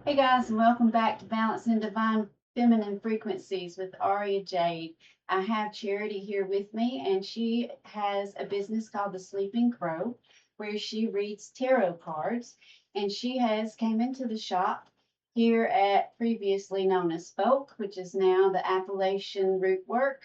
Hey guys, and welcome back to Balance and Divine Feminine Frequencies with Aria Jade. I have Charity here with me, and she has a business called the Sleeping Crow, where she reads tarot cards. And she has came into the shop here at previously known as Folk, which is now the Appalachian Root Work.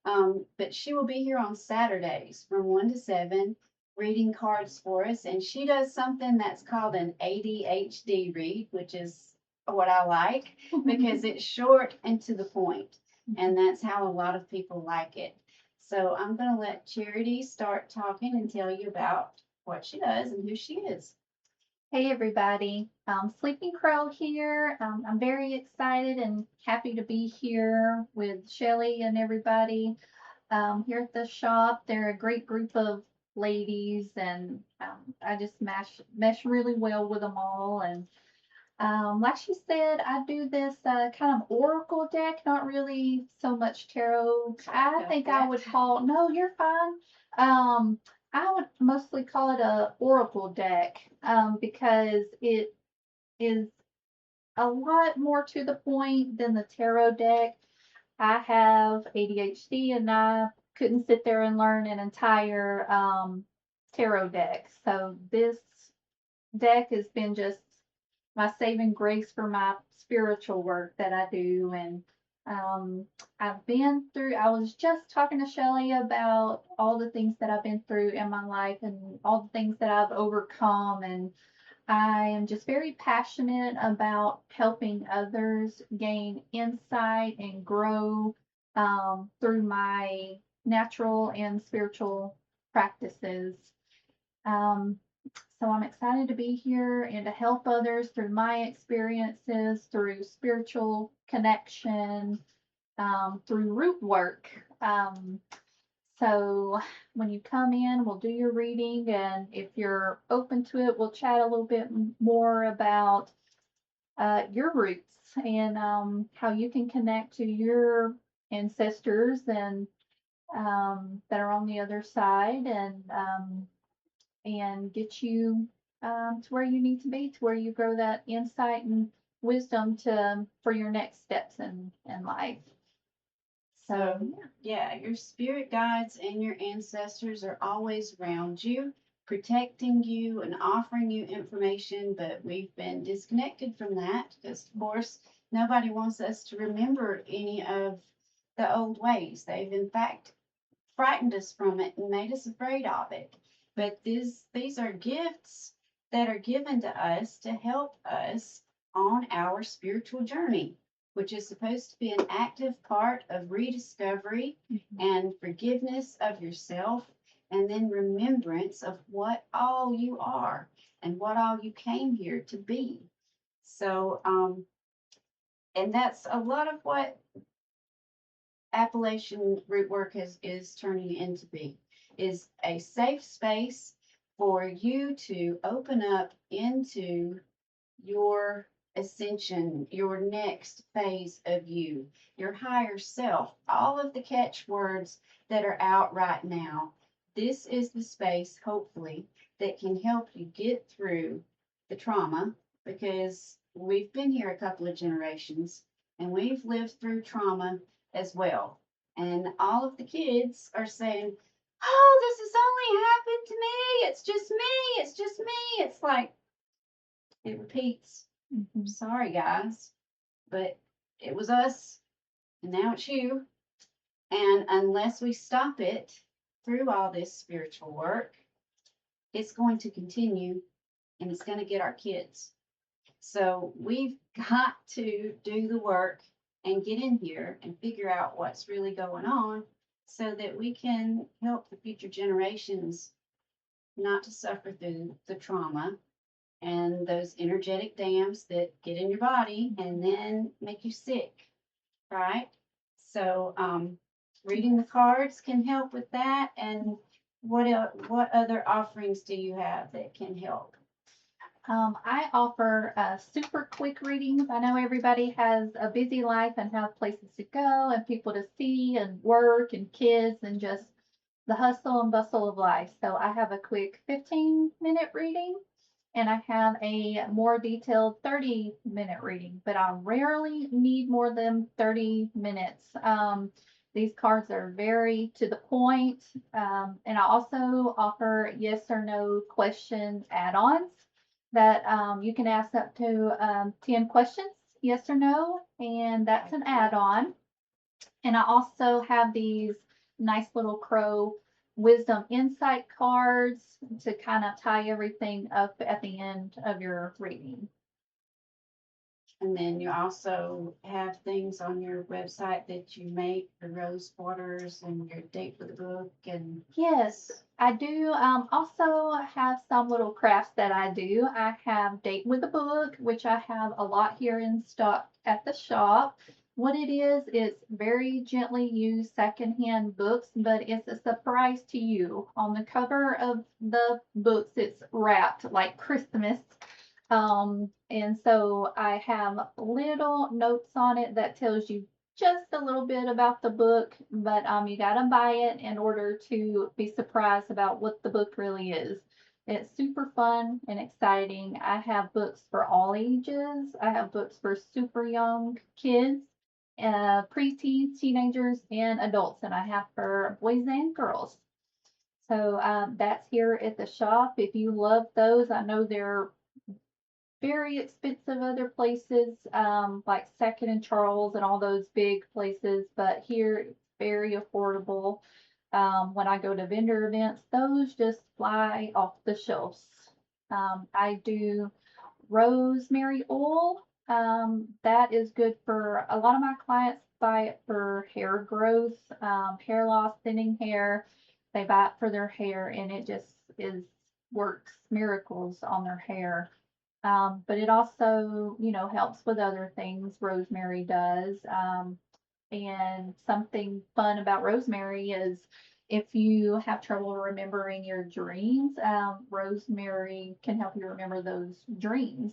But she will be here on Saturdays from 1 to 7 reading cards for us. And she does something that's called an ADHD read, which is what I like because it's short and to the point. And that's how a lot of people like it. So I'm going to let Charity start talking and tell you about what she does and who she is. Hey everybody, Sleeping Crow here. I'm very excited and happy to be here with Shelly and everybody here at the shop. They're a great group of ladies, and I just mesh really well with them all. And like she said, I do this kind of oracle deck, not really so much tarot. I think I would call, no, you're fine. Um, I would mostly call it a oracle deck because it is a lot more to the point than the tarot deck. I have ADHD and I couldn't sit there and learn an entire tarot deck. So this deck has been just my saving grace for my spiritual work that I do. And um, I was just talking to Shelly about all the things that I've been through in my life and all the things that I've overcome. And I am just very passionate about helping others gain insight and grow through my natural and spiritual practices. Um, so I'm excited to be here and to help others through my experiences, through spiritual connection, through root work. So when you come in, we'll do your reading, and if you're open to it, we'll chat a little bit more about your roots and how you can connect to your ancestors and that are on the other side, and get you to where you need to be, to where you grow that insight and wisdom to for your next steps in life. So, yeah, your spirit guides and your ancestors are always around you, protecting you and offering you information, but we've been disconnected from that because, of course, nobody wants us to remember any of the old ways. They've, in fact, frightened us from it and made us afraid of it. But these are gifts that are given to us to help us on our spiritual journey, which is supposed to be an active part of rediscovery and forgiveness of yourself, and then remembrance of what all you are and what all you came here to be. So, and that's a lot of what Appalachian root work is turning into be is a safe space for you to open up into your ascension, your next phase of you, your higher self, all of the catchwords that are out right now. This is the space, hopefully, that can help you get through the trauma because we've been here a couple of generations and we've lived through trauma as well. And all of the kids are saying, oh, this has only happened to me. It's just me. It's just me. It's like, it repeats. Mm-hmm. Sorry, guys, but it was us, and now it's you. And unless we stop it through all this spiritual work, it's going to continue and it's going to get our kids. So we've got to do the work and get in here and figure out what's really going on so that we can help the future generations not to suffer through the trauma and those energetic dams that get in your body and then make you sick, right? So, reading the cards can help with that. And what other offerings do you have that can help? I offer super quick readings. I know everybody has a busy life and have places to go and people to see and work and kids and just the hustle and bustle of life. So I have a quick 15-minute reading. and I have a more detailed 30-minute reading, but I rarely need more than 30 minutes. These cards are very to the point, and I also offer yes or no question add-ons that you can ask up to 10 questions, yes or no, and that's an add-on. And I also have these nice little crow wisdom insight cards to kind of tie everything up at the end of your reading. And then you also have things on your website that you make, the rose waters and your date with the book and Yes, I do. Also have some little crafts that I do. I have Date with a Book, which I have a lot here in stock at the shop. What it is, it's very gently used secondhand books, but it's a surprise to you. On the cover of the books, it's wrapped like Christmas. And so I have little notes on it that tells you just a little bit about the book, but you gotta buy it in order to be surprised about what the book really is. It's super fun and exciting. I have books for all ages. I have books for super young kids, preteens, teenagers, and adults, and I have for boys and girls. So that's here at the shop. If you love those, I know they're very expensive other places, like Second and Charles and all those big places, but here it's very affordable. When I go to vendor events, those just fly off the shelves. I do rosemary oil. That is good for a lot of my clients buy it for hair growth, hair loss, thinning hair. They buy it for their hair and it just is works miracles on their hair. But it also, helps with other things. Rosemary does. And something fun about rosemary is if you have trouble remembering your dreams, rosemary can help you remember those dreams.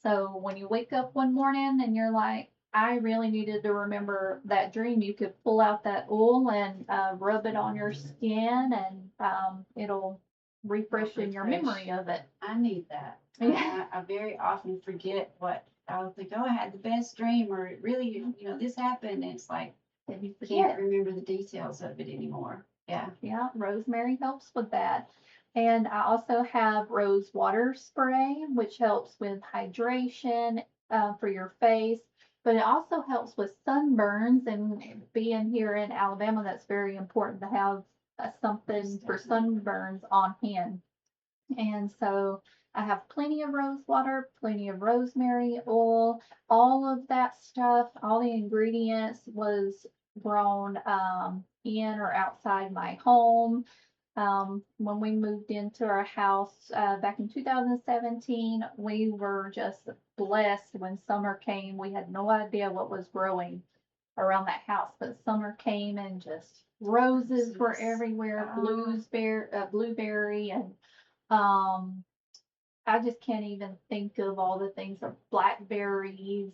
So when you wake up one morning and you're like, I really needed to remember that dream, you could pull out that oil and rub it on your skin, and it'll refresh in your memory of it. I need that. Yeah. I very often forget what I'll think, oh, I had the best dream, or it really, this happened. And it's like, If you can't forget. remember the details of it anymore. Yeah. Yeah, rosemary helps with that. And I also have rose water spray, which helps with hydration for your face, but it also helps with sunburns. And being here in Alabama, that's very important to have something for sunburns on hand. And so I have plenty of rose water, plenty of rosemary oil, all of that stuff, all the ingredients was grown in or outside my home. When we moved into our house back in 2017, we were just blessed when summer came. We had no idea what was growing around that house, but summer came and just roses were everywhere, blueberry, and um, I just can't even think of all the things of blackberries,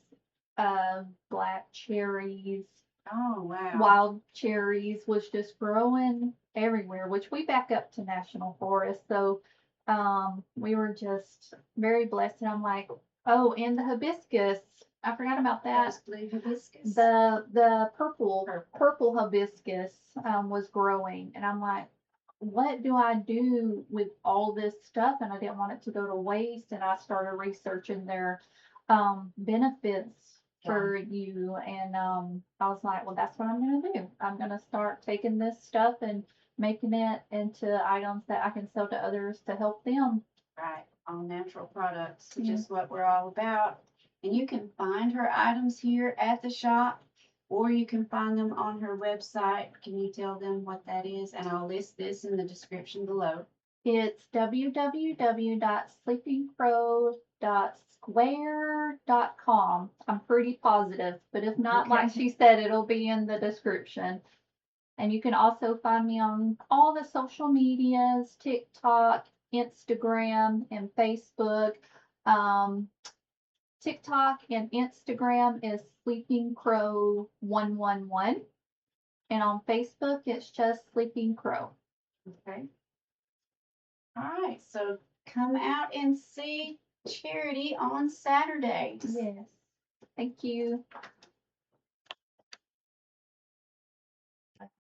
black cherries, Oh, wow. wild cherries was just growing everywhere, which we back up to national forest. So we were just very blessed. And I'm like, oh, and the hibiscus. I forgot about that. Those blue hibiscus. The purple hibiscus was growing, and I'm like, what do I do with all this stuff? And I didn't want it to go to waste. And I started researching their benefits for you. And I was like, well, that's what I'm going to do. I'm going to start taking this stuff and making it into items that I can sell to others to help them. Right. All natural products, Yeah. just what we're all about. And you can find her items here at the shop, or you can find them on her website. Can you tell them what that is? And I'll list this in the description below. It's www.sleepingcrow.square.com. I'm pretty positive, but if not, like Okay. she said, it'll be in the description. And you can also find me on all the social medias, TikTok, Instagram, and Facebook. Um, TikTok and Instagram is Sleeping Crow 111. And on Facebook, it's just Sleeping Crow. Okay. All right. So come out and see Charity on Saturdays. Yes. Thank you.